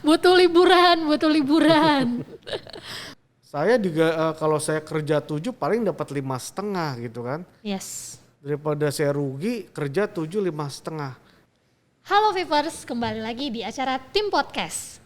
Butuh liburan. Saya juga kalau saya kerja 7 paling dapat 5,5 gitu kan. Yes. Daripada saya rugi kerja 7 5,5. Halo Vipers, kembali lagi di acara Tim Podcast.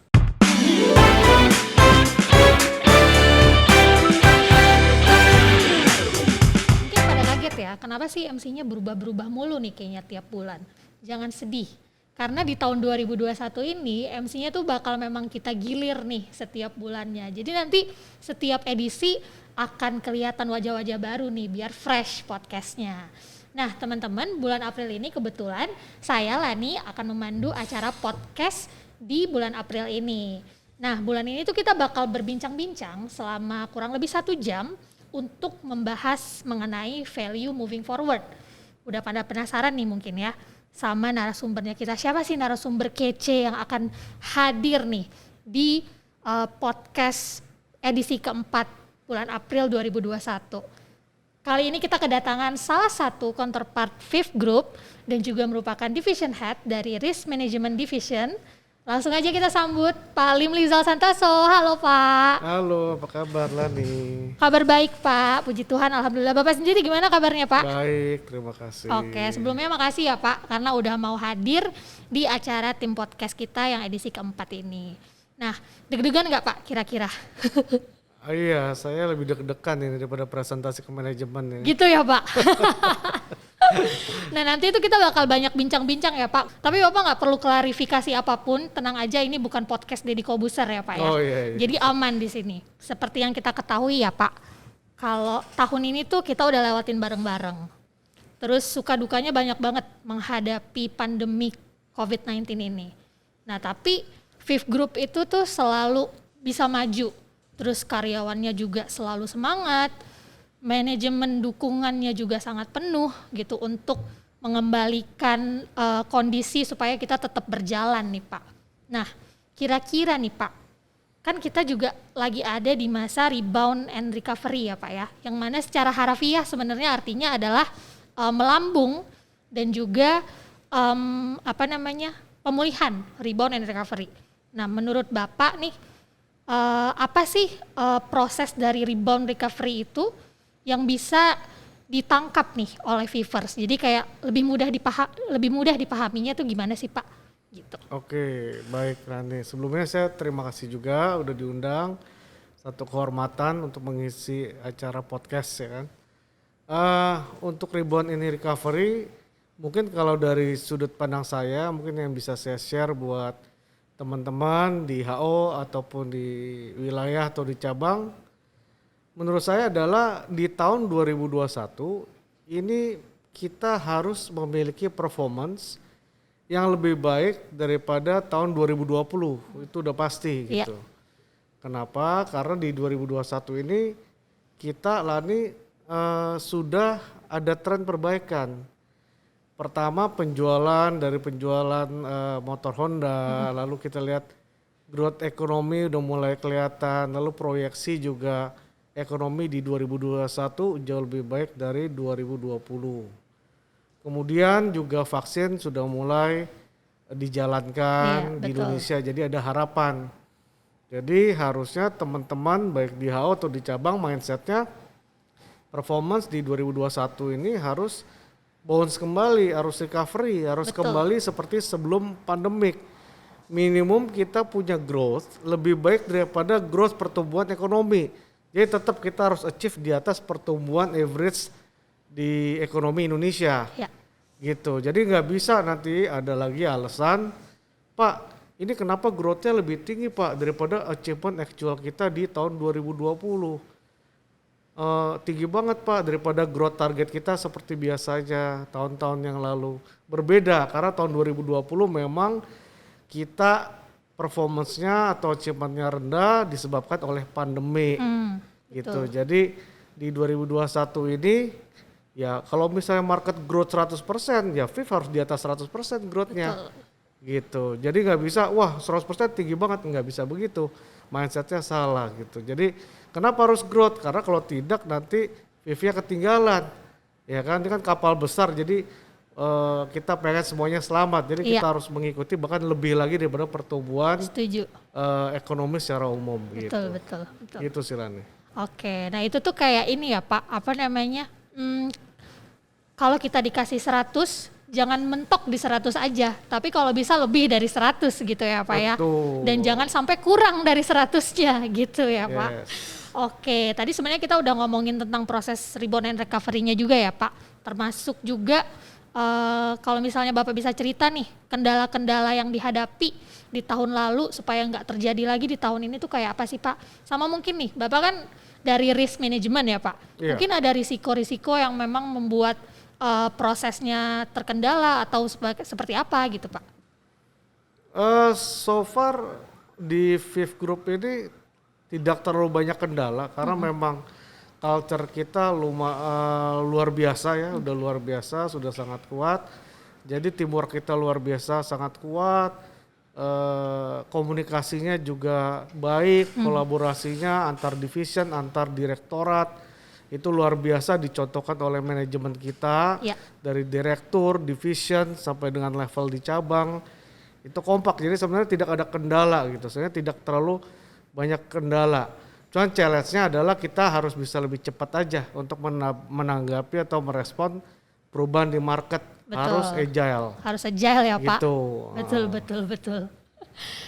Mungkin pada kaget ya, kenapa sih MC-nya berubah-berubah mulu nih kayaknya tiap bulan. Jangan sedih, karena di tahun 2021 ini MC-nya tuh bakal memang kita gilir nih setiap bulannya. Jadi nanti setiap edisi akan kelihatan wajah-wajah baru nih biar fresh podcastnya. Nah teman-teman, bulan April ini kebetulan saya Lani akan memandu acara podcast di bulan April ini. Nah bulan ini tuh kita bakal berbincang-bincang selama kurang lebih 1 jam untuk membahas mengenai value moving forward. Udah pada penasaran nih mungkin ya sama narasumbernya kita. Siapa sih narasumber kece yang akan hadir nih di podcast edisi keempat bulan April 2021. Kali ini kita kedatangan salah satu counterpart Fifth Group dan juga merupakan Division Head dari Risk Management Division. Langsung aja kita sambut Pak Limlizal Santoso. Halo Pak. Halo, apa kabar Lani? Kabar baik Pak, puji Tuhan, alhamdulillah. Bapak sendiri gimana kabarnya Pak? Baik, terima kasih. Oke, sebelumnya makasih ya Pak karena udah mau hadir di acara tim podcast kita yang edisi keempat ini. Nah, deg-degan nggak Pak kira-kira? Iya, saya lebih deg-degan ini daripada presentasi ke manajemen ya. Gitu ya Pak. Nah nanti itu kita bakal banyak bincang-bincang ya Pak. Tapi Bapak nggak perlu klarifikasi apapun, tenang aja ini bukan podcast Deddy Kobuser ya Pak ya. Oh iya. Jadi aman di sini. Seperti yang kita ketahui ya Pak, kalau tahun ini tuh kita udah lewatin bareng-bareng. Terus suka dukanya banyak banget menghadapi pandemi COVID-19 ini. Nah tapi Fifth Group itu tuh selalu bisa maju. Terus karyawannya juga selalu semangat, manajemen dukungannya juga sangat penuh gitu untuk mengembalikan kondisi supaya kita tetap berjalan nih Pak. Nah kira-kira nih Pak, kan kita juga lagi ada di masa rebound and recovery ya Pak ya, yang mana secara harafiah sebenarnya artinya adalah melambung dan juga pemulihan, rebound and recovery. Nah menurut Bapak nih, apa sih proses dari rebound recovery itu yang bisa ditangkap nih oleh Vivers? Jadi kayak lebih mudah dipahaminya tuh gimana sih Pak? Gitu. Oke, baik Rani. Sebelumnya saya terima kasih juga udah diundang. Satu kehormatan untuk mengisi acara podcast ya kan. Untuk rebound ini recovery, mungkin kalau dari sudut pandang saya, mungkin yang bisa saya share buat teman-teman di HO ataupun di wilayah atau di cabang, menurut saya adalah di tahun 2021 ini kita harus memiliki performance yang lebih baik daripada tahun 2020, itu udah pasti gitu. Kenapa? Karena di 2021 ini kita Lani sudah ada tren perbaikan. Pertama penjualan motor Honda, lalu kita lihat growth ekonomi udah mulai kelihatan, lalu proyeksi juga ekonomi di 2021 jauh lebih baik dari 2020. Kemudian juga vaksin sudah mulai dijalankan di Indonesia, jadi ada harapan. Jadi harusnya teman-teman baik di HO atau di cabang mindsetnya performance di 2021 ini harus bounce kembali, harus recovery, harus kembali seperti sebelum pandemik. Minimum kita punya growth lebih baik daripada growth pertumbuhan ekonomi. Jadi tetap kita harus achieve di atas pertumbuhan average di ekonomi Indonesia. Ya. Gitu. Jadi nggak bisa nanti ada lagi alasan, Pak, ini kenapa growth-nya lebih tinggi Pak daripada achievement actual kita di tahun 2020. Tinggi banget Pak daripada growth target kita seperti biasanya tahun-tahun yang lalu. Berbeda karena tahun 2020 memang kita performance-nya atau achievement-nya rendah disebabkan oleh pandemi gitu. Betul. Jadi di 2021 ini ya kalau misalnya market growth 100% ya FIF harus di atas 100% growth-nya. Betul. Gitu. Jadi nggak bisa wah 100% tinggi banget, nggak bisa begitu. Mindset-nya salah gitu. Jadi kenapa harus growth? Karena kalau tidak nanti FIF-nya ketinggalan. Ya kan, ini kan kapal besar jadi kita pengen semuanya selamat, jadi Iya. kita harus mengikuti bahkan lebih lagi daripada pertumbuhan Setuju. ekonomi secara umum Betul, gitu. betul, betul. Gitu sih Rani. Oke, nah itu tuh kayak ini ya Pak, apa namanya? Kalau kita dikasih 100, jangan mentok di 100 aja, tapi kalau bisa lebih dari 100 gitu ya Pak ya. Betul. Dan jangan sampai kurang dari 100-nya gitu ya Pak. Yes. Oke, tadi sebenarnya kita udah ngomongin tentang proses rebound and recovery-nya juga ya Pak. Termasuk juga kalau misalnya Bapak bisa cerita nih, kendala-kendala yang dihadapi di tahun lalu supaya nggak terjadi lagi di tahun ini tuh kayak apa sih Pak? Sama mungkin nih, Bapak kan dari risk management ya Pak. Iya. Mungkin ada risiko-risiko yang memang membuat prosesnya terkendala atau seperti apa gitu Pak? So far di Fifth Group ini tidak terlalu banyak kendala karena memang culture kita luar biasa ya, udah luar biasa, sudah sangat kuat. Jadi teamwork kita luar biasa, sangat kuat. Komunikasinya juga baik, kolaborasinya antar division, antar direktorat itu luar biasa dicontohkan oleh manajemen kita. Ya. Dari direktur, division sampai dengan level di cabang itu kompak. Jadi sebenarnya tidak ada kendala gitu, sebenarnya tidak terlalu banyak kendala. Cuman challenge-nya adalah kita harus bisa lebih cepat aja untuk menanggapi atau merespon perubahan di market. Betul. Harus agile. Harus agile ya Pak? Gitu. Betul.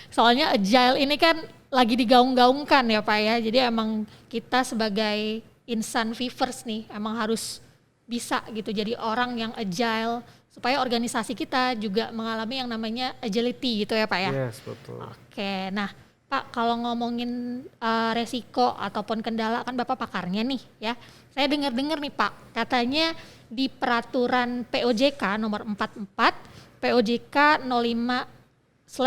Soalnya agile ini kan lagi digaung-gaungkan ya Pak ya, jadi emang kita sebagai insan Fivers nih emang harus bisa gitu jadi orang yang agile supaya organisasi kita juga mengalami yang namanya agility gitu ya Pak ya. Yes, betul. Oke, nah Pak kalau ngomongin resiko ataupun kendala kan Bapak pakarnya nih ya. Saya dengar-dengar nih Pak, katanya di peraturan POJK nomor 44 POJK 05/2020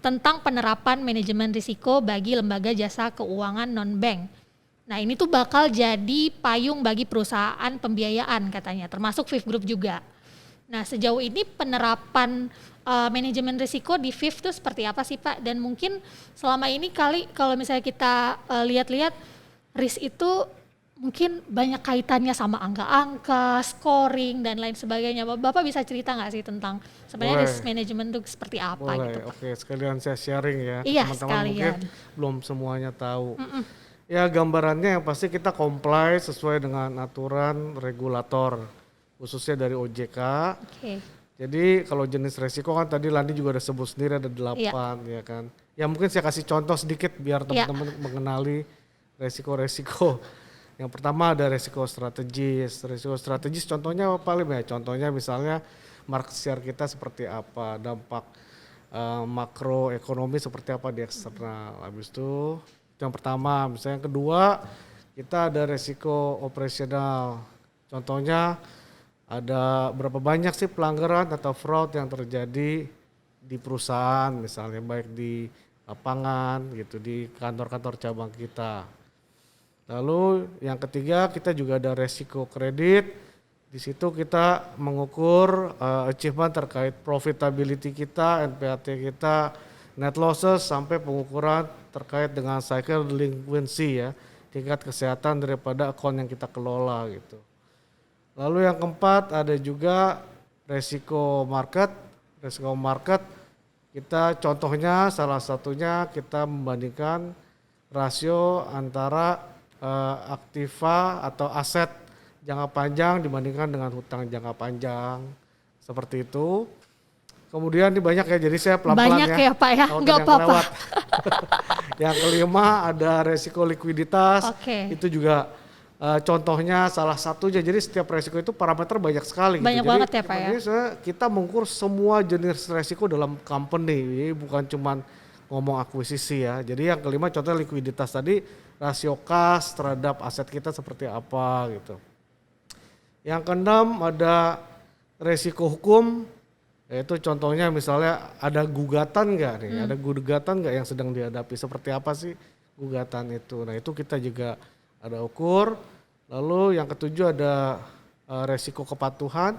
tentang penerapan manajemen risiko bagi lembaga jasa keuangan non-bank. Nah ini tuh bakal jadi payung bagi perusahaan pembiayaan katanya, termasuk Fifth Group juga. Nah sejauh ini penerapan manajemen risiko di Fifth tuh seperti apa sih Pak? Dan mungkin selama ini kalau misalnya kita lihat-lihat risk itu mungkin banyak kaitannya sama angka-angka, scoring dan lain sebagainya. Bapak bisa cerita nggak sih tentang sebenarnya Boleh. risk management itu seperti apa Boleh, gitu Pak? oke sekalian saya sharing ya. Iya, Teman-teman sekalian. mungkin belum semuanya tahu. Ya gambarannya yang pasti kita comply sesuai dengan aturan regulator khususnya dari OJK. Oke. Jadi kalau jenis resiko kan tadi Landi juga udah sebut sendiri ada 8 ya kan. Ya mungkin saya kasih contoh sedikit biar teman-teman mengenali resiko-resiko. Yang pertama ada resiko strategis. Resiko strategis contohnya apa paling ya? Contohnya misalnya market share kita seperti apa, dampak makroekonomi seperti apa di eksternal. Habis itu yang pertama, misalnya yang kedua kita ada resiko operasional. Contohnya ada berapa banyak sih pelanggaran atau fraud yang terjadi di perusahaan misalnya baik di lapangan gitu di kantor-kantor cabang kita. Lalu yang ketiga kita juga ada resiko kredit. Di situ kita mengukur achievement terkait profitability kita, NPAT kita, net losses sampai pengukuran terkait dengan cycle delinquency ya, tingkat kesehatan daripada akun yang kita kelola gitu. Lalu yang keempat ada juga resiko market. Resiko market kita contohnya salah satunya kita membandingkan rasio antara aktiva atau aset jangka panjang dibandingkan dengan hutang jangka panjang seperti itu. Kemudian ini banyak ya, jadi saya pelan-pelan Banyak ya Pak ya, takut nggak yang apa-apa. kelewat. Yang kelima ada resiko likuiditas. Oke. Itu juga contohnya salah satunya. Jadi setiap resiko itu parameter banyak sekali. Banyak gitu. banget Jadi, ya Pak ya. jadi kita mengukur semua jenis resiko dalam company. Jadi bukan cuma ngomong akuisisi ya. Jadi yang kelima contohnya likuiditas tadi, rasio kas terhadap aset kita seperti apa gitu. Yang keenam ada resiko hukum. Yaitu contohnya misalnya ada gugatan nggak nih, ada gugatan nggak yang sedang dihadapi, seperti apa sih gugatan itu. Nah itu kita juga ada ukur. Lalu yang ketujuh ada resiko kepatuhan.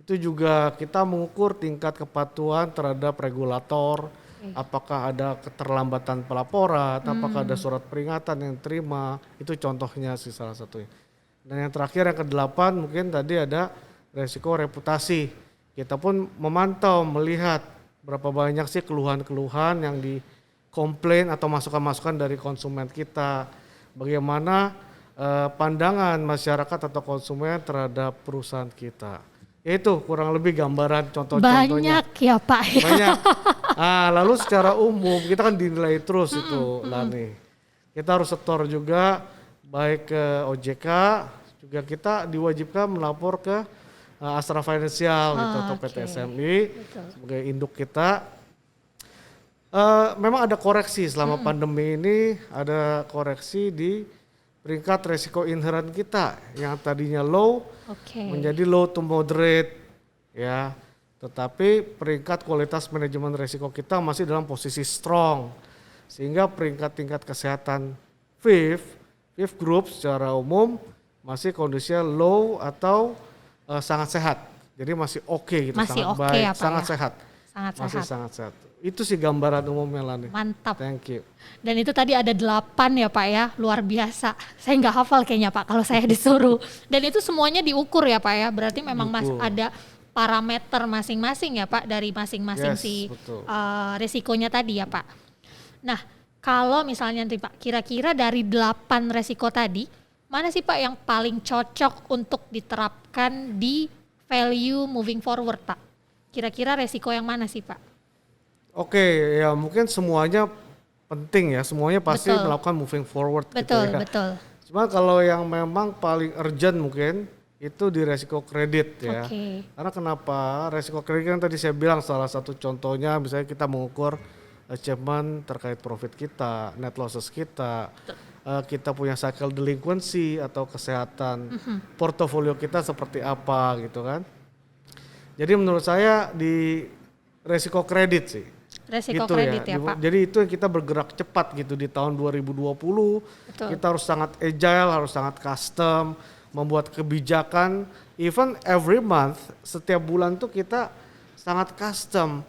Itu juga kita mengukur tingkat kepatuhan terhadap regulator. Apakah ada keterlambatan pelaporan, apakah ada surat peringatan yang diterima. Itu contohnya sih salah satunya. Dan yang terakhir yang kedelapan mungkin tadi ada resiko reputasi. Kita pun memantau, melihat berapa banyak sih keluhan-keluhan yang dikomplain atau masukan-masukan dari konsumen kita. Bagaimana pandangan masyarakat atau konsumen terhadap perusahaan kita. Itu kurang lebih gambaran contoh-contohnya. Banyak ya Pak. Banyak. Lalu secara umum kita kan dinilai terus itu Lani. Kita harus setor juga baik ke OJK, juga kita diwajibkan melapor ke Astra Financial gitu, atau PT SMI sebagai induk kita. Memang ada koreksi selama pandemi ini, ada koreksi di peringkat resiko inherent kita yang tadinya low menjadi low to moderate ya. Tetapi peringkat kualitas manajemen resiko kita masih dalam posisi strong. Sehingga peringkat tingkat kesehatan fifth group secara umum masih kondisinya low atau sangat sehat. Jadi masih oke gitu, masih sangat oke baik, ya, sangat ya? sehat. Masih sangat sehat. Itu sih gambaran umumnya Lani. Mantap. Thank you. Dan itu tadi ada 8 ya Pak ya, luar biasa. Saya nggak hafal kayaknya Pak kalau saya disuruh. Dan itu semuanya diukur ya Pak ya, berarti memang ada parameter masing-masing ya Pak dari masing-masing resikonya tadi ya Pak. Nah kalau misalnya nanti Pak, kira-kira dari 8 resiko tadi, mana sih Pak yang paling cocok untuk diterapkan di value moving forward Pak? Kira-kira resiko yang mana sih Pak? Oke, ya mungkin semuanya penting ya, semuanya pasti melakukan moving forward gitu ya. Betul. Cuma kalau yang memang paling urgent mungkin itu di resiko kredit ya. Karena kenapa? Resiko kredit kan tadi saya bilang salah satu contohnya misalnya kita mengukur achievement terkait profit kita, net losses kita, kita punya cycle delinquency atau kesehatan portofolio kita seperti apa gitu kan. Jadi menurut saya di resiko kredit sih. Resiko gitu kredit ya Pak. Jadi itu yang kita bergerak cepat gitu di tahun 2020. Betul. Kita harus sangat agile, harus sangat custom, membuat kebijakan. Even every month, setiap bulan tuh kita sangat custom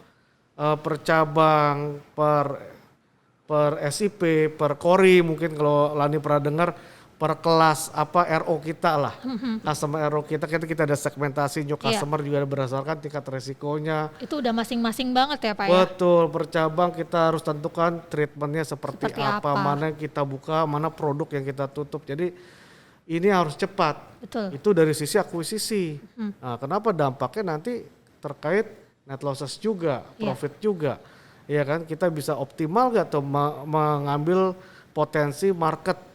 per cabang, per SIP, per KORI mungkin kalau Lani pernah dengar, per kelas apa RO kita lah. Customer RO kita ada segmentasi new customer juga berdasarkan tingkat resikonya. Itu udah masing-masing banget ya Pak ya? Betul, per cabang kita harus tentukan treatmentnya seperti apa, mana yang kita buka, mana produk yang kita tutup. Jadi ini harus cepat. Betul. Itu dari sisi akuisisi. Nah, kenapa dampaknya nanti terkait net losses juga, profit juga. Ya kan, kita bisa optimal gak tuh mengambil potensi market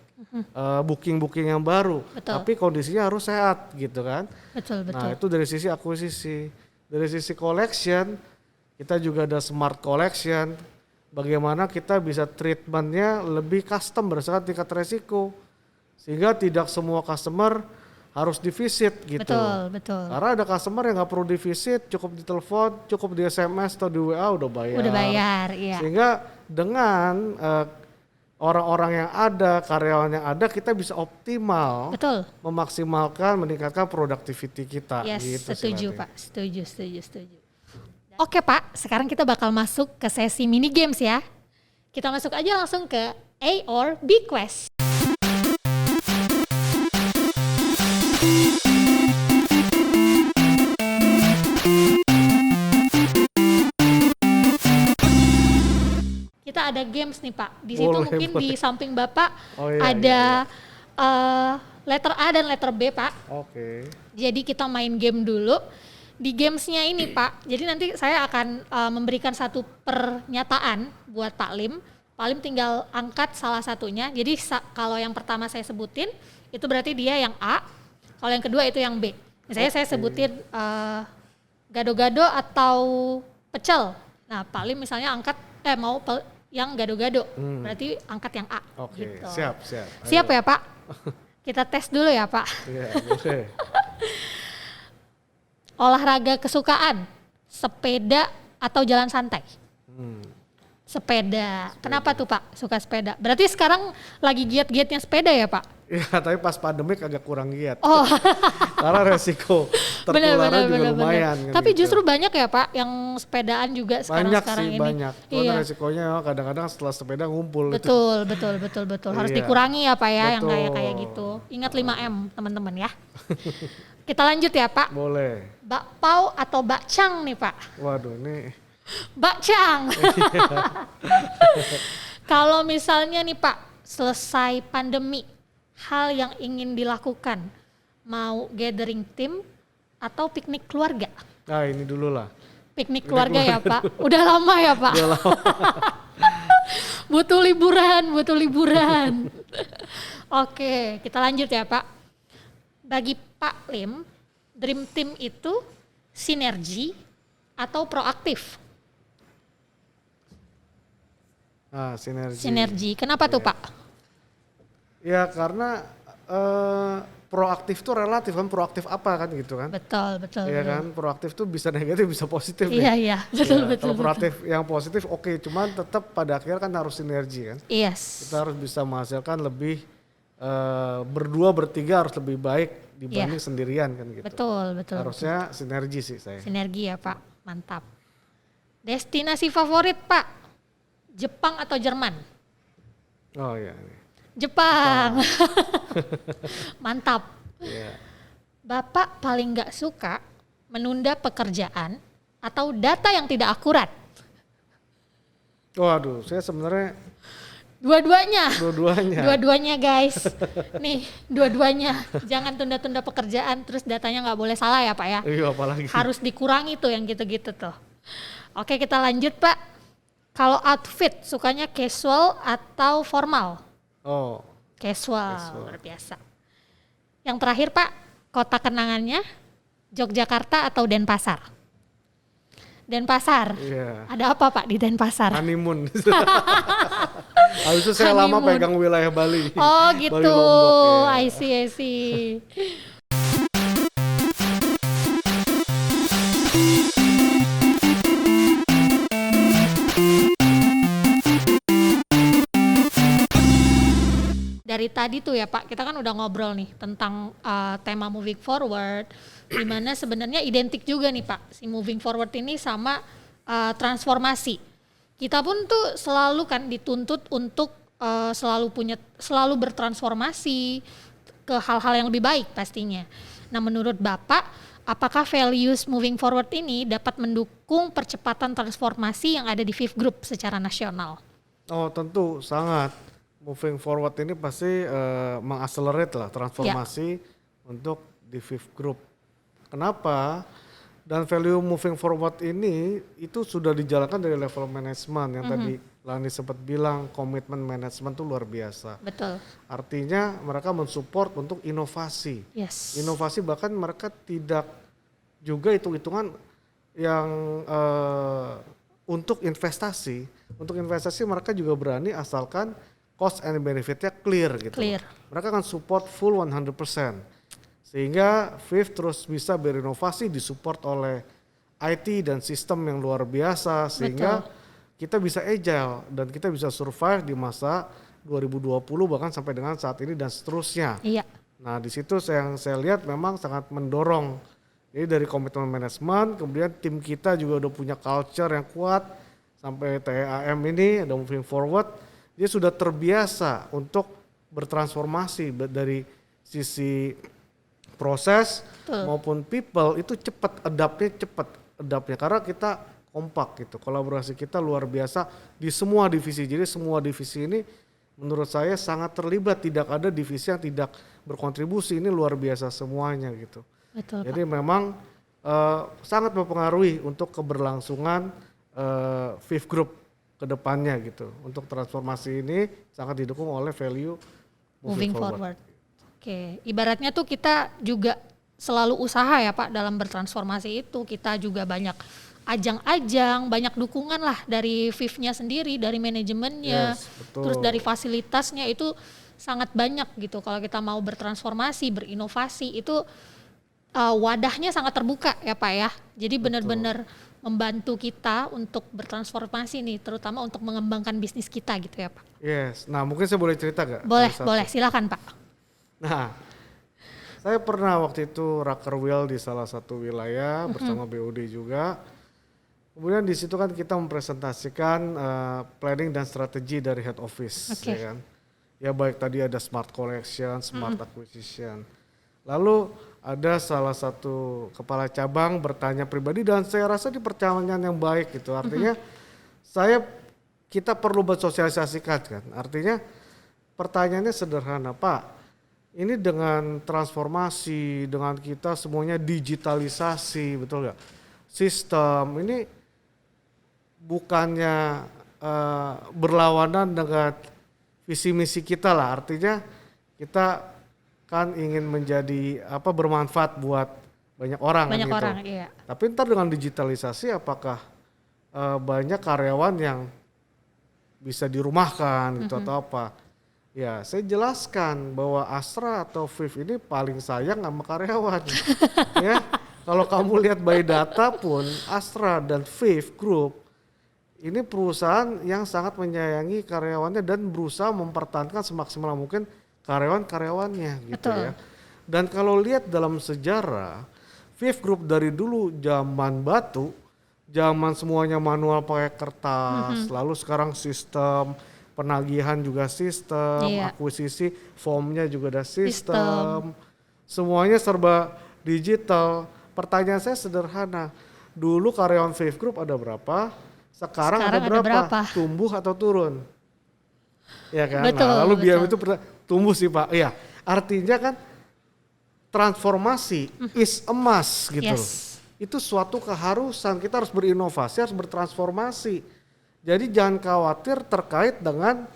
booking yang baru, tapi kondisinya harus sehat gitu kan. Betul. Nah itu dari sisi akuisisi. Dari sisi collection kita juga ada smart collection. Bagaimana kita bisa treatmentnya lebih custom berdasarkan tingkat resiko, sehingga tidak semua customer harus divisit gitu. Betul. Karena ada customer yang nggak perlu divisit, cukup ditelepon, cukup di SMS atau di WA udah bayar. Iya. Sehingga dengan orang-orang yang ada, karyawan yang ada, kita bisa optimal, memaksimalkan, meningkatkan productivity kita. Gitu setuju Pak, setuju. Oke Pak, sekarang kita bakal masuk ke sesi mini games ya. Kita masuk aja langsung ke A or B quest. Kita ada games nih Pak. Di situ mungkin di samping Bapak ada letter A dan letter B Pak. Jadi kita main game dulu. Di gamesnya ini Pak, jadi nanti saya akan memberikan satu pernyataan buat Pak Lim. Pak Lim tinggal angkat salah satunya. Jadi kalau yang pertama saya sebutin, itu berarti dia yang A. Kalau yang kedua itu yang B. Misalnya saya sebutin gado-gado atau pecel. Nah Pak Lim misalnya angkat mau yang gado-gado, berarti angkat yang A. Gitu. Siap. Siap ya Pak? Kita tes dulu ya Pak. Iya, oke. Olahraga kesukaan, sepeda atau jalan santai? Sepeda. Kenapa tuh Pak suka sepeda? Berarti sekarang lagi giat-giatnya sepeda ya Pak? Ya, tapi pas pandemik agak kurang giat. Oh, Karena resiko tertularnya juga lumayan. Kan tapi gitu. justru banyak ya Pak yang sepedaan juga Banyak sekarang sih, ini. banyak. Cuman Iya. resikonya kadang-kadang setelah sepeda ngumpul itu. Betul. Harus Iya. dikurangi ya Pak ya yang kayak Betul. gitu. Ingat 5M teman-teman ya. Kita lanjut ya Pak. Boleh. Bakpao atau bakcang nih Pak? Waduh, ini Bakcang. Kalau misalnya nih Pak, selesai pandemi, hal yang ingin dilakukan, mau gathering tim atau piknik keluarga? nah ini dulu lah. Piknik keluarga ya Pak? Udah lama ya Pak? Udah lama. butuh liburan. Oke, kita lanjut ya Pak. Bagi Pak Lim, dream team itu sinergi atau proaktif? Nah, sinergi. Sinergi. Kenapa tuh Pak? Ya karena proaktif tuh relatif kan, proaktif apa kan gitu kan. Betul. Iya kan, proaktif tuh bisa negatif bisa positif nih. Iya, betul. Kalau proaktif yang positif oke, cuman tetap pada akhirnya kan harus sinergi kan. Yes. Kita harus bisa menghasilkan lebih berdua bertiga harus lebih baik dibanding sendirian kan gitu. Betul. Harusnya sinergi sih saya. Sinergi ya Pak, mantap. Destinasi favorit Pak, Jepang atau Jerman? Oh iya. Jepang. Mantap. Iya. Bapak paling nggak suka menunda pekerjaan atau data yang tidak akurat? Waduh, saya sebenarnya Dua-duanya. dua-duanya. Dua-duanya guys. Nih, dua-duanya. Jangan tunda-tunda pekerjaan terus datanya nggak boleh salah ya Pak ya. Iya apalagi. Harus dikurangi tuh yang gitu-gitu tuh. Oke, kita lanjut Pak. Kalau outfit sukanya casual atau formal? Oh, Casual, luar biasa. Yang terakhir Pak, kota kenangannya Yogyakarta atau Denpasar? Denpasar. iya. Ada apa Pak di Denpasar? Honeymoon. Habis itu saya lama Honeymoon. pegang wilayah Bali. Oh gitu, Bali Lombok, ya. I see. Dari tadi tuh ya Pak, kita kan udah ngobrol nih tentang tema moving forward, dimana sebenarnya identik juga nih Pak, si moving forward ini sama transformasi. Kita pun tuh selalu kan dituntut untuk selalu bertransformasi ke hal-hal yang lebih baik pastinya. Nah menurut Bapak, apakah values moving forward ini dapat mendukung percepatan transformasi yang ada di Fifth Group secara nasional? Oh tentu sangat. Moving forward ini pasti mengaccelerate lah transformasi untuk di Fifth Group. Kenapa? Dan value moving forward ini itu sudah dijalankan dari level manajemen yang tadi Lani sempat bilang komitmen manajemen itu luar biasa. Betul. Artinya mereka mensupport untuk inovasi. Yes. Inovasi bahkan mereka tidak juga hitung-hitungan yang untuk investasi. Untuk investasi mereka juga berani asalkan cost and benefitnya clear gitu. Clear. Mereka akan support full 100%. Sehingga Fifth terus bisa berinovasi disupport oleh IT dan sistem yang luar biasa sehingga kita bisa agile dan kita bisa survive di masa 2020 bahkan sampai dengan saat ini dan seterusnya. Iya. Nah di situ yang saya lihat memang sangat mendorong. Jadi dari komitmen manajemen, kemudian tim kita juga udah punya culture yang kuat sampai TAM ini ada moving forward. Dia sudah terbiasa untuk bertransformasi dari sisi proses maupun people itu cepat adaptnya karena kita kompak gitu, kolaborasi kita luar biasa di semua divisi. Jadi semua divisi ini menurut saya sangat terlibat, tidak ada divisi yang tidak berkontribusi, ini luar biasa semuanya gitu. Betul, jadi memang sangat mempengaruhi untuk keberlangsungan Fifth Group ke depannya gitu. Untuk transformasi ini sangat didukung oleh value moving forward. Oke, ibaratnya tuh kita juga selalu usaha ya Pak dalam bertransformasi itu. Kita juga banyak ajang-ajang, banyak dukungan lah dari Fifth-nya sendiri, dari manajemennya, terus dari fasilitasnya itu sangat banyak gitu. Kalau kita mau bertransformasi, berinovasi itu wadahnya sangat terbuka ya Pak ya. Jadi benar-benar membantu kita untuk bertransformasi nih, terutama untuk mengembangkan bisnis kita gitu ya Pak. Yes, nah mungkin saya boleh cerita gak? Boleh, silakan Pak. Nah, saya pernah waktu itu raker wheel di salah satu wilayah bersama BUD juga. Kemudian di situ kan kita mempresentasikan planning dan strategi dari head office, Oke. ya kan. Ya baik tadi ada smart collection, smart acquisition. Lalu ada salah satu kepala cabang bertanya pribadi dan saya rasa di pertanyaan yang baik gitu. Artinya kita perlu bersosialisasikan kan. Artinya pertanyaannya sederhana, Pak. Ini dengan transformasi, dengan kita semuanya digitalisasi, betul nggak? Sistem ini bukannya berlawanan dengan visi misi kita lah. Artinya kita kan ingin menjadi bermanfaat buat banyak orang Banyak kan gitu. orang, iya. Tapi ntar dengan digitalisasi apakah banyak karyawan yang bisa dirumahkan gitu atau apa? Ya, saya jelaskan bahwa Astra atau Viv ini paling sayang sama karyawan. Ya, kalau kamu lihat by data pun Astra dan Viv Group ini perusahaan yang sangat menyayangi karyawannya dan berusaha mempertahankan semaksimal mungkin karyawan-karyawannya gitu Betul. ya. Dan kalau lihat dalam sejarah, Viv Group dari dulu zaman batu, zaman semuanya manual pakai kertas, lalu sekarang sistem penagihan juga sistem, Iya. akuisisi formnya juga ada sistem, semuanya serba digital. Pertanyaan saya sederhana, dulu karyawan Viv Group ada berapa? Sekarang ada berapa? Tumbuh atau turun? Ya kan. Betul, Nah, lalu biaya betul. itu tumbuh sih Pak. Iya, artinya kan transformasi is a must gitu loh. Yes. Itu suatu keharusan, kita harus berinovasi, harus bertransformasi. Jadi jangan khawatir terkait dengan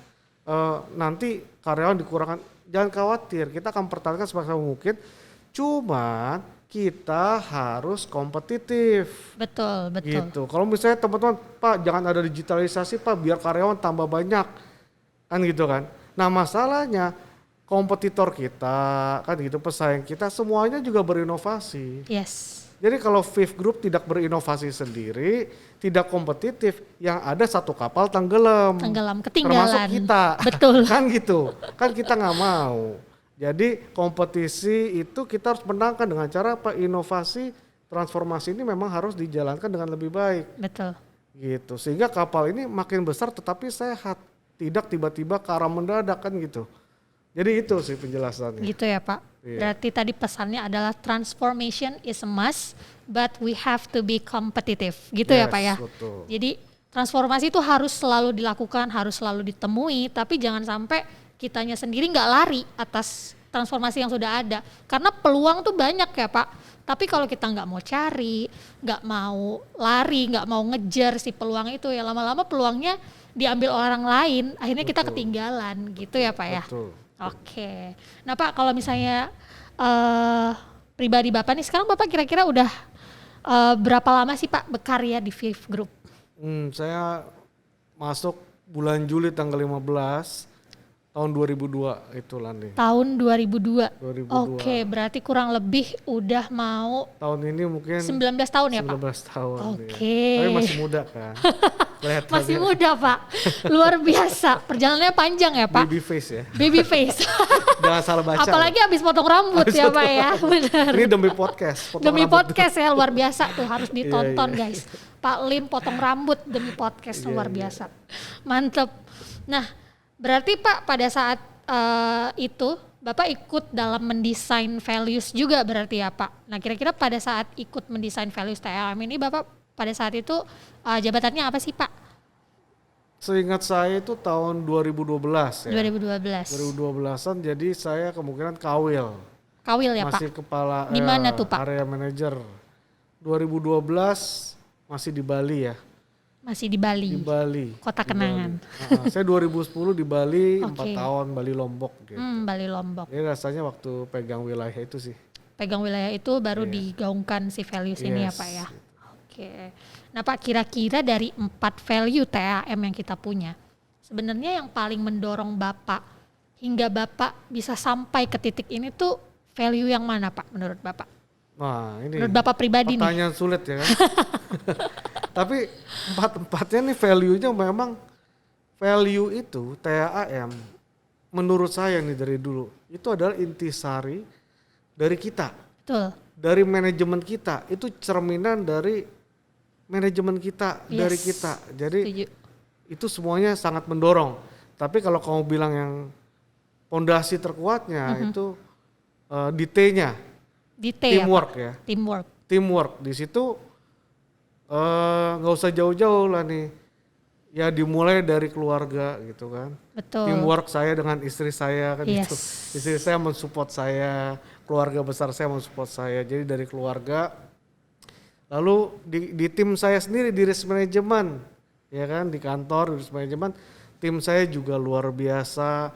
nanti karyawan dikurangkan. Jangan khawatir, kita akan pertahankan semaksimal mungkin. Cuman kita harus kompetitif. Betul, betul. Gitu. Kalau misalnya teman-teman, Pak jangan ada digitalisasi Pak biar karyawan tambah banyak. Kan gitu kan. Nah masalahnya kompetitor kita, kan gitu pesaing kita semuanya juga berinovasi. Yes. Jadi kalau Viv Group tidak berinovasi sendiri, tidak kompetitif, yang ada satu kapal tenggelam. Tenggelam, Termasuk ketinggalan. kita. Betul. Kan gitu. Kan kita nggak mau. Jadi kompetisi itu kita harus menangkan dengan cara apa? Inovasi, transformasi ini memang harus dijalankan dengan lebih baik. Betul. Gitu. Sehingga kapal ini makin besar tetapi sehat. Tidak tiba-tiba karam mendadak kan gitu. Jadi itu sih penjelasannya. Gitu ya Pak. Iya. Berarti tadi pesannya adalah transformation is a must, but we have to be competitive. Gitu ya Yes, Pak ya. betul. Jadi transformasi itu harus selalu dilakukan, harus selalu ditemui, tapi jangan sampai kitanya sendiri nggak lari atas transformasi yang sudah ada. Karena peluang tuh banyak ya Pak. Tapi kalau kita nggak mau cari, nggak mau lari, nggak mau ngejar si peluang itu ya lama-lama peluangnya diambil orang lain, akhirnya kita Betul. ketinggalan gitu ya Pak ya. Betul. Oke. Nah Pak, kalau misalnya pribadi Bapak nih, sekarang Bapak kira-kira udah berapa lama sih Pak berkarya di Viv Group? Saya masuk bulan Juli tanggal 15 tahun 2002 itulah nih. Tahun 2002. 2002. Oke, berarti kurang lebih udah mau Tahun ini mungkin 19 tahun ya Pak? 19 tahun. Oke. Ya. Tapi masih muda kan. Kelihatannya. Masih muda Pak, luar biasa. Perjalanannya panjang ya Pak? Baby face ya. Baby face. Jangan salah baca. Apalagi habis potong rambut Habis ya potong Pak ya, benar. Ini demi podcast. potong Demi rambut. podcast ya, luar biasa tuh, harus ditonton Iya. guys. Pak Lim potong rambut demi podcast, Iya, luar iya. biasa. Mantep. Nah, berarti Pak pada saat itu Bapak ikut dalam mendesain values juga berarti ya Pak. Nah kira-kira pada saat ikut mendesain values TLM ini Bapak pada saat itu jabatannya apa sih Pak? Seingat saya itu tahun 2012 ya. 2012. 2012-an jadi saya kemungkinan kawil. Kawil ya Masih Pak? kepala Di mana tuh, Pak? area manager. 2012 masih di Bali ya. Masih di Bali. Di Bali. Kota Di Kenangan. Bali. Saya 2010 di Bali, 4 Oke. tahun Bali Lombok gitu. Bali Lombok. Jadi rasanya waktu pegang wilayah itu sih. Pegang wilayah itu baru Iya. digaungkan si values ini ya Yes. Pak ya. Oke. Nah Pak, kira-kira dari 4 value TAM yang kita punya, sebenarnya yang paling mendorong Bapak hingga Bapak bisa sampai ke titik ini tuh value yang mana Pak menurut Bapak? Nah ini Menurut Bapak pribadi nih. pertanyaan sulit ya kan. Tapi empat-empatnya nih value-nya memang value itu TAM menurut saya nih dari dulu itu adalah intisari dari kita, Betul. dari manajemen kita, itu cerminan dari manajemen kita, dari Yes. kita. Jadi Setuju. itu semuanya sangat mendorong. Tapi kalau kamu bilang yang pondasi terkuatnya itu di T-nya, Di T teamwork ya, ya. Pak? Teamwork. Teamwork di situ nggak usah jauh-jauh lah nih. Ya dimulai dari keluarga gitu kan. Betul. Teamwork saya dengan istri saya kan Yes. gitu. Istri saya mensupport saya, keluarga besar saya mensupport saya. Jadi dari keluarga. Lalu di tim saya sendiri di risk management, ya kan, di kantor di risk management, tim saya juga luar biasa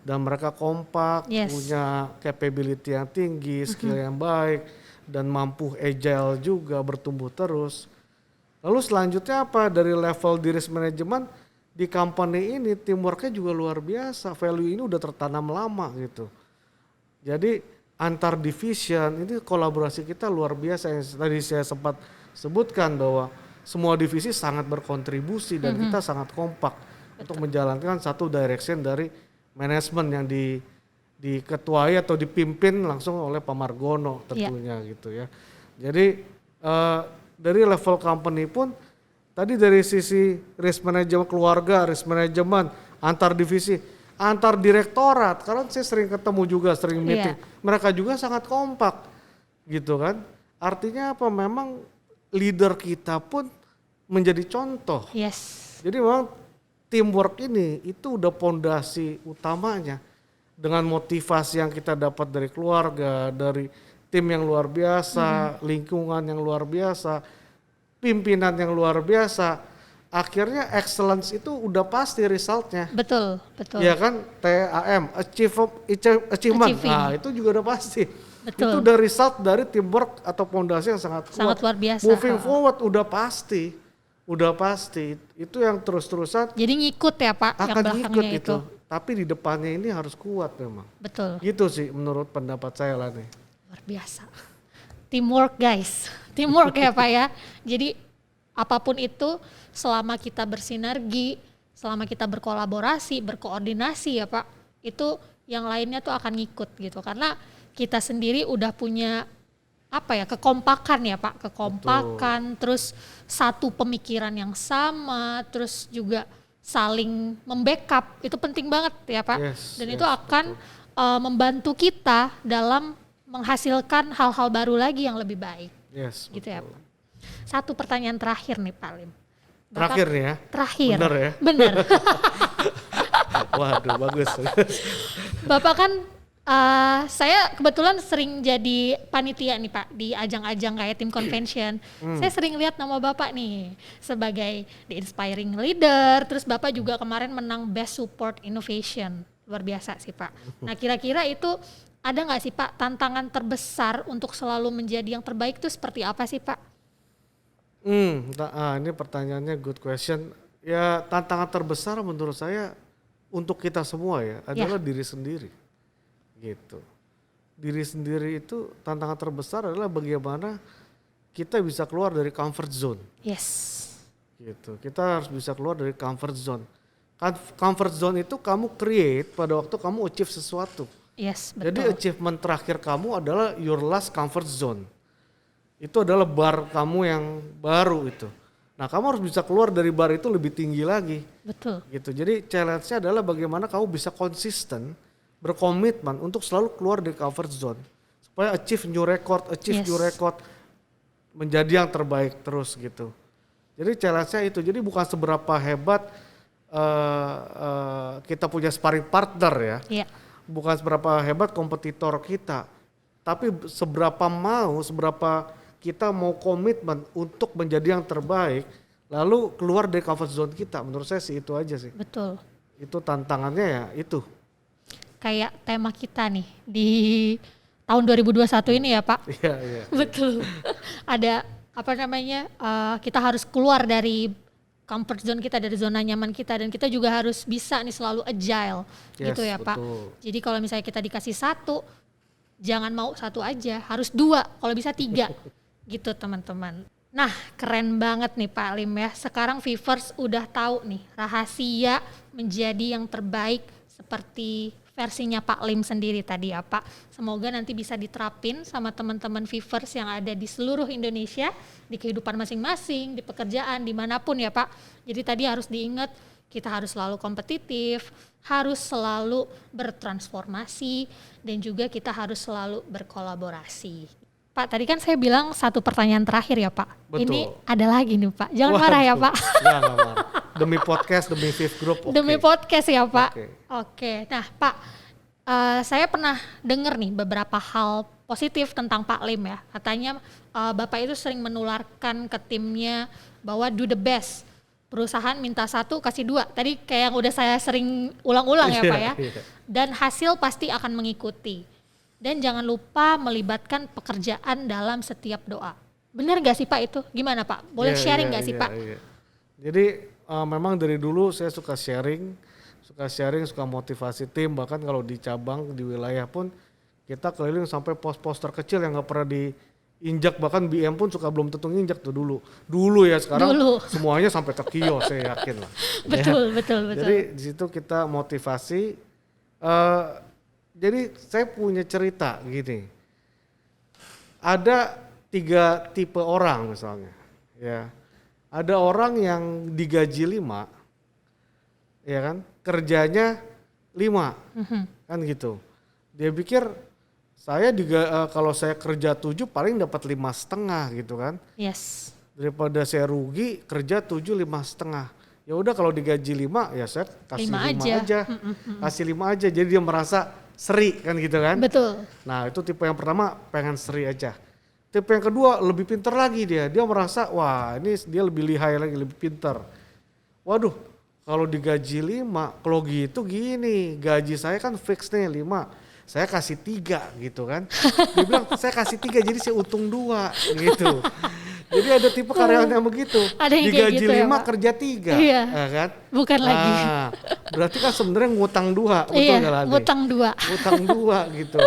dan mereka kompak, Yes. punya capability yang tinggi, skill yang baik dan mampu agile juga bertumbuh terus. Lalu selanjutnya apa, dari level di risk management di company ini teamworknya juga luar biasa, value ini udah tertanam lama gitu. Jadi antar division ini kolaborasi kita luar biasa, yang tadi saya sempat sebutkan bahwa semua divisi sangat berkontribusi dan kita sangat kompak untuk menjalankan satu direction dari manajemen yang diketuai atau dipimpin langsung oleh Pak Margono tentunya gitu ya. Jadi dari level company pun tadi dari sisi risk management keluarga, risk management antar divisi, antar direktorat, karena saya sering ketemu juga, sering meeting, mereka juga sangat kompak gitu kan. Artinya apa, memang leader kita pun menjadi contoh. Yes. Jadi memang teamwork ini itu udah pondasi utamanya, dengan motivasi yang kita dapat dari keluarga, dari tim yang luar biasa, lingkungan yang luar biasa, pimpinan yang luar biasa. Akhirnya excellence itu udah pasti resultnya. Betul, betul. Ya kan, TAM, achievement, Achieving. nah itu juga udah pasti. Betul. Itu udah result dari teamwork atau pondasi yang sangat kuat. Sangat luar biasa. Moving forward udah pasti, itu yang terus-terusan Jadi ngikut ya Pak, yang akan belakangnya ikut itu. itu. Tapi di depannya ini harus kuat memang. Betul, Gitu sih menurut pendapat saya lah nih. luar biasa. Teamwork guys, teamwork ya Pak ya. Jadi apapun itu selama kita bersinergi, selama kita berkolaborasi, berkoordinasi ya Pak, itu yang lainnya tuh akan ngikut gitu. Karena kita sendiri udah punya apa ya, kekompakan ya Pak, kekompakan, terus satu pemikiran yang sama, terus juga saling membackup, itu penting banget ya Pak. Yes, Dan yes, itu akan membantu kita dalam menghasilkan hal-hal baru lagi yang lebih baik. Yes, Gitu ya betul. Pak. Satu pertanyaan terakhir nih Pak Lim. Terakhir nih ya. Terakhir. Bener ya? Bener. Waduh, bagus. Bapak kan saya kebetulan sering jadi panitia nih Pak di ajang-ajang kayak tim convention. Saya sering lihat nama Bapak nih sebagai the inspiring leader. Terus Bapak juga kemarin menang Best Support Innovation. Luar biasa sih Pak. Nah kira-kira itu ada nggak sih Pak tantangan terbesar untuk selalu menjadi yang terbaik itu seperti apa sih Pak? Ini pertanyaannya good question. Ya tantangan terbesar menurut saya untuk kita semua ya adalah diri sendiri. Gitu. Diri sendiri itu tantangan terbesar adalah bagaimana kita bisa keluar dari comfort zone. Yes. Gitu. Kita harus bisa keluar dari comfort zone. Comfort zone itu kamu create pada waktu kamu achieve sesuatu. Yes, Jadi betul. achievement terakhir kamu adalah your last comfort zone. Itu adalah bar kamu yang baru itu. Nah, kamu harus bisa keluar dari bar itu lebih tinggi lagi. Betul. Gitu. Jadi challenge-nya adalah bagaimana kamu bisa konsisten, berkomitmen untuk selalu keluar dari comfort zone. Supaya achieve new record, menjadi yang terbaik terus gitu. Jadi challenge-nya itu. Jadi bukan seberapa hebat kita punya sparring partner ya. Iya. Bukan seberapa hebat kompetitor kita, tapi seberapa kita mau komitmen untuk menjadi yang terbaik, lalu keluar dari comfort zone kita. Menurut saya sih itu aja sih. Betul. Itu tantangannya ya itu. Kayak tema kita nih di tahun 2021 ini ya Pak. Iya, iya. Betul. Ada apa namanya, kita harus keluar dari comfort zone kita, dari zona nyaman kita, dan kita juga harus bisa nih selalu agile gitu ya Pak. Betul. Jadi kalau misalnya kita dikasih satu, jangan mau satu aja, harus dua, kalau bisa tiga gitu teman-teman. Nah keren banget nih Pak Lim ya, sekarang Vivers udah tahu nih rahasia menjadi yang terbaik seperti versinya Pak Lim sendiri tadi ya Pak. Semoga nanti bisa diterapin sama teman-teman Vivers yang ada di seluruh Indonesia, di kehidupan masing-masing, di pekerjaan, dimanapun ya Pak. Jadi tadi harus diingat, kita harus selalu kompetitif, harus selalu bertransformasi, dan juga kita harus selalu berkolaborasi. Pak, tadi kan saya bilang satu pertanyaan terakhir ya Pak. Betul. Ini ada lagi nih Pak, jangan marah ya Pak. Nggak marah. Demi podcast, demi Viv Group, oke. Demi podcast ya Pak. Oke. Oke. Nah Pak, saya pernah dengar nih beberapa hal positif tentang Pak Lim ya. Katanya Bapak itu sering menularkan ke timnya bahwa do the best. Perusahaan minta 1 kasih 2. Tadi kayak yang udah saya sering ulang-ulang ya Pak ya. Iya. Dan hasil pasti akan mengikuti. Dan jangan lupa melibatkan pekerjaan dalam setiap doa. Benar gak sih Pak itu? Gimana Pak? Boleh sharing gak sih Pak? Iya. Jadi memang dari dulu saya suka sharing, suka motivasi tim. Bahkan kalau di cabang, di wilayah pun kita keliling sampai pos-pos terkecil yang gak pernah diinjak. Bahkan BM pun suka belum tentu nginjak tuh dulu. Dulu ya, sekarang semuanya sampai ke kios saya yakin lah. Betul. Jadi di situ kita motivasi. Jadi saya punya cerita gini. Ada 3 tipe orang misalnya, ya. Ada orang yang digaji 5, ya kan, kerjanya 5, kan gitu. Dia pikir kalau saya kerja 7 paling dapat 5,5 gitu kan. Yes. Daripada saya rugi kerja 7 5,5. Ya udah kalau digaji 5 ya saya kasih 5 aja. Kasih 5 aja, jadi dia merasa seri kan gitu kan. Betul. Nah itu tipe yang pertama, pengen seri aja. Tipe yang kedua lebih pintar lagi dia merasa wah ini dia lebih lihai lagi, lebih pintar. Waduh kalau digaji 5, kalau gitu gini, gaji saya kan fix nih 5, saya kasih 3 gitu kan. Dia bilang saya kasih 3 jadi saya untung 2 gitu. Jadi ada tipe karyawan yang begitu, ada yang digaji gitu 5 ya, kerja 3, iya. Ya kan? Bukan lagi. Berarti kan sebenarnya ngutang 2, betul iya, nggak lagi? ngutang 2. Ngutang 2 gitu.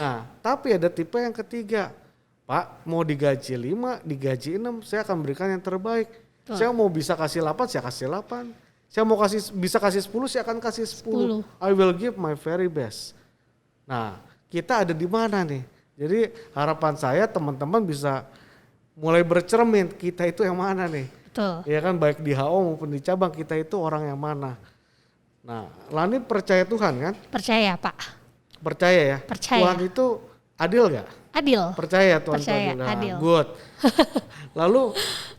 Nah tapi ada tipe yang ketiga, Pak mau digaji 5, digaji 6, saya akan berikan yang terbaik. Saya mau bisa kasih 8, saya kasih 8. Saya mau bisa kasih 10, saya akan kasih 10. I will give my very best. Nah kita ada di mana nih? Jadi harapan saya teman-teman bisa mulai bercermin kita itu yang mana nih. Betul. Ya kan baik di HO maupun di cabang kita itu orang yang mana. Nah Lani percaya Tuhan kan? Percaya Pak. Percaya ya? Percaya. Tuhan itu adil gak? Adil. Percaya Tuhan percaya, itu adil. Adil. Good. Lalu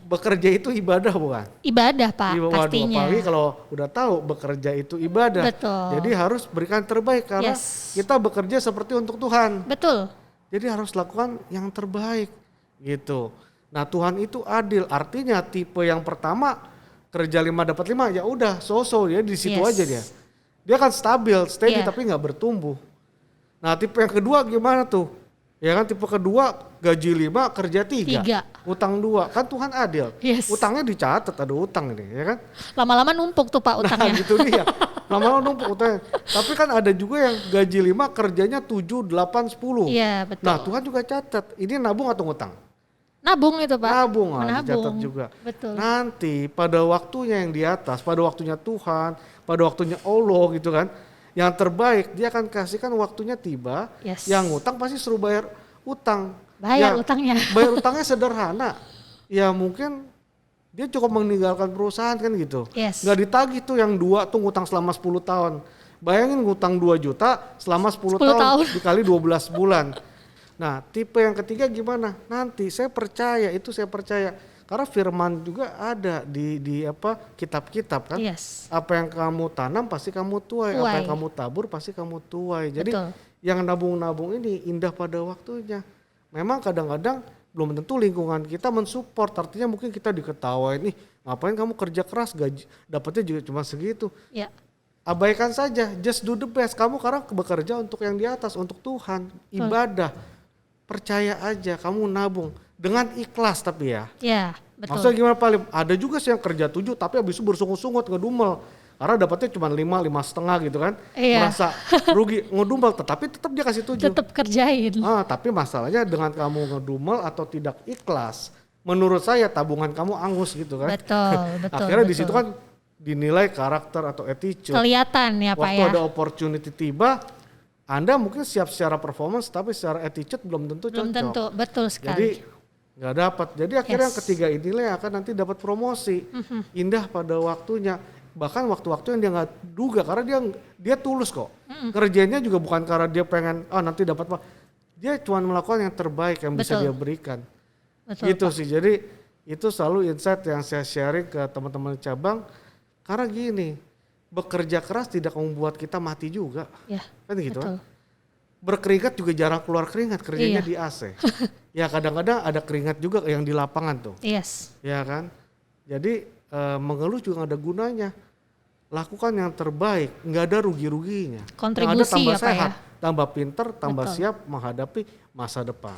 bekerja itu ibadah bukan? Ibadah Pak, pastinya. Apalagi kalau udah tahu bekerja itu ibadah. Betul. Jadi harus berikan terbaik karena kita bekerja seperti untuk Tuhan. Betul. Jadi harus lakukan yang terbaik gitu. Nah Tuhan itu adil, artinya tipe yang pertama kerja 5 dapat 5 ya udah so-so ya di situ aja dia. Dia kan stabil, steady tapi nggak bertumbuh. Nah tipe yang kedua gimana tuh? Ya kan tipe kedua gaji 5 kerja 3. Utang 2, kan Tuhan adil. Utangnya dicatat, ada utang ini ya kan. Lama-lama numpuk tuh Pak utangnya. Nah gitu dia, lama-lama numpuk utangnya. Tapi kan ada juga yang gaji 5 kerjanya 7, 8, 10. Iya betul. Nah Tuhan juga catat, ini nabung atau ngutang? Nabung itu Pak. Nabung, dicatat juga. Betul. Nanti pada waktunya yang di atas, pada waktunya Tuhan, pada waktunya Allah gitu kan. Yang terbaik dia akan kasihkan waktunya tiba. Yang ngutang pasti suruh bayar utang. Bayar utangnya. Bayar utangnya sederhana. Ya mungkin dia cukup meninggalkan perusahaan kan gitu. Nggak ditagih tuh yang 2 tuh ngutang selama 10 tahun. Bayangin ngutang 2 juta selama 10 tahun dikali 12 bulan. Nah tipe yang ketiga gimana? Nanti saya percaya. Karena firman juga ada di kitab-kitab kan. Apa yang kamu tanam pasti kamu tuai. Apa yang kamu tabur pasti kamu tuai. Jadi yang nabung-nabung ini indah pada waktunya. Memang kadang-kadang belum tentu lingkungan kita mensupport. Artinya mungkin kita diketawain nih ngapain kamu kerja keras gaji dapatnya juga cuma segitu. Abaikan saja, just do the best. Kamu karena bekerja untuk yang di atas, untuk Tuhan, ibadah. Percaya aja, kamu nabung dengan ikhlas tapi ya. Iya, betul. Maksudnya gimana Pak Lim? Ada juga sih yang kerja 7 tapi habis itu bersungut-sungut ngedumel. Karena dapatnya cuma 5, 5,5 gitu kan. Merasa rugi, ngedumel tetapi tetap dia kasih 7. Tetap kerjain. Tapi masalahnya dengan kamu ngedumel atau tidak ikhlas, menurut saya tabungan kamu angus gitu kan. Betul. Akhirnya di situ kan dinilai karakter atau attitude. Kelihatan ya Pak Waktu ya. ada opportunity tiba, Anda mungkin siap secara performance tapi secara attitude belum tentu Belum cocok. tentu, betul Jadi sekali. nggak dapat. Jadi akhirnya Yes. yang ketiga inilah yang akan nanti dapat promosi. Indah pada waktunya. Bahkan waktu-waktu yang dia nggak duga karena dia tulus kok. Kerjanya juga bukan karena dia pengen nanti dapat apa. Dia cuma melakukan yang terbaik yang bisa Betul. dia berikan. Betul, Gitu Pak. sih. Jadi itu selalu insight yang saya sharing ke teman-teman cabang. Karena gini, bekerja keras tidak membuat kita mati juga. Ya, Kan gitu betul. kan. Berkeringat juga jarang keluar keringat, kerjanya Iya. di AC. Ya kadang-kadang ada keringat juga yang di lapangan tuh. Yes. Ya kan. Jadi mengeluh juga nggak ada gunanya. Lakukan yang terbaik, nggak ada rugi-ruginya. Yang ada Kontribusi tambah ya Pak sehat, ya. tambah pinter, tambah Betul. siap menghadapi masa depan.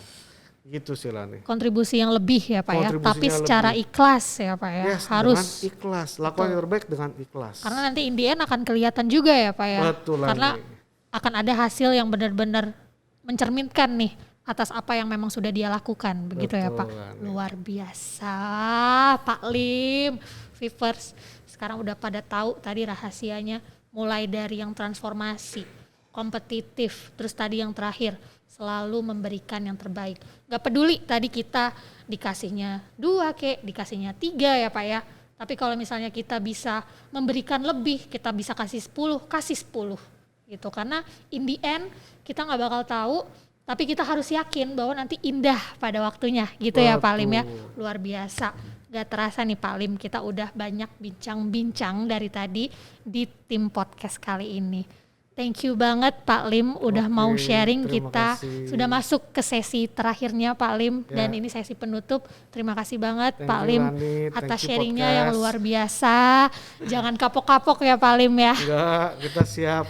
Gitu sih Lani. Kontribusi yang lebih ya Pak ya. Kontribusinya Tapi secara lebih. ikhlas ya Pak ya. Yes, Harus. dengan ikhlas, lakukan yang terbaik dengan ikhlas. Karena nanti in the end akan kelihatan juga ya Pak ya. Betul, Karena Lani. akan ada hasil yang benar-benar mencerminkan nih atas apa yang memang sudah dia lakukan. Begitu ya Betul, Pak. Lani. Luar biasa Pak Lim. Vivers sekarang udah pada tahu tadi rahasianya, mulai dari yang transformasi, kompetitif, terus tadi yang terakhir selalu memberikan yang terbaik. Gak peduli tadi kita dikasihnya 2 kek, dikasihnya 3 ya Pak ya. Tapi kalau misalnya kita bisa memberikan lebih, kita bisa kasih 10, kasih 10 gitu. Karena in the end kita gak bakal tahu, tapi kita harus yakin bahwa nanti indah pada waktunya gitu ya Pak Lim ya. Betul. Luar biasa. Gak terasa nih Pak Lim, kita udah banyak bincang-bincang dari tadi di tim podcast kali ini. Thank you banget Pak Lim udah Oke, mau sharing, terima kita kasih. sudah masuk ke sesi terakhirnya Pak Lim Ya. dan ini sesi penutup. Terima kasih banget Thank Pak you, Lim Lani. Thank atas you, sharingnya yang podcast. luar biasa. Jangan kapok-kapok ya Pak Lim ya. Enggak, kita siap.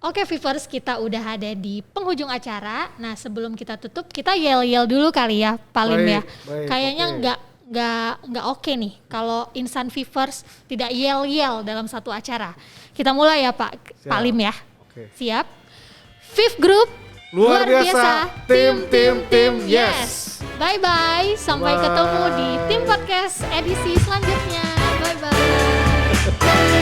Oke Vivers, kita udah ada di penghujung acara. Nah sebelum kita tutup, kita yel-yel dulu kali ya Pak Lim ya. Baik, Kayaknya oke. nggak oke nih kalau Insan Vivers tidak yel-yel dalam satu acara. Kita mulai ya Pak Siap. Lim ya. Oke. Siap. Viv Group Luar biasa. Tim, yes. Bye bye. Sampai Bye. ketemu di tim podcast edisi selanjutnya. Bye bye.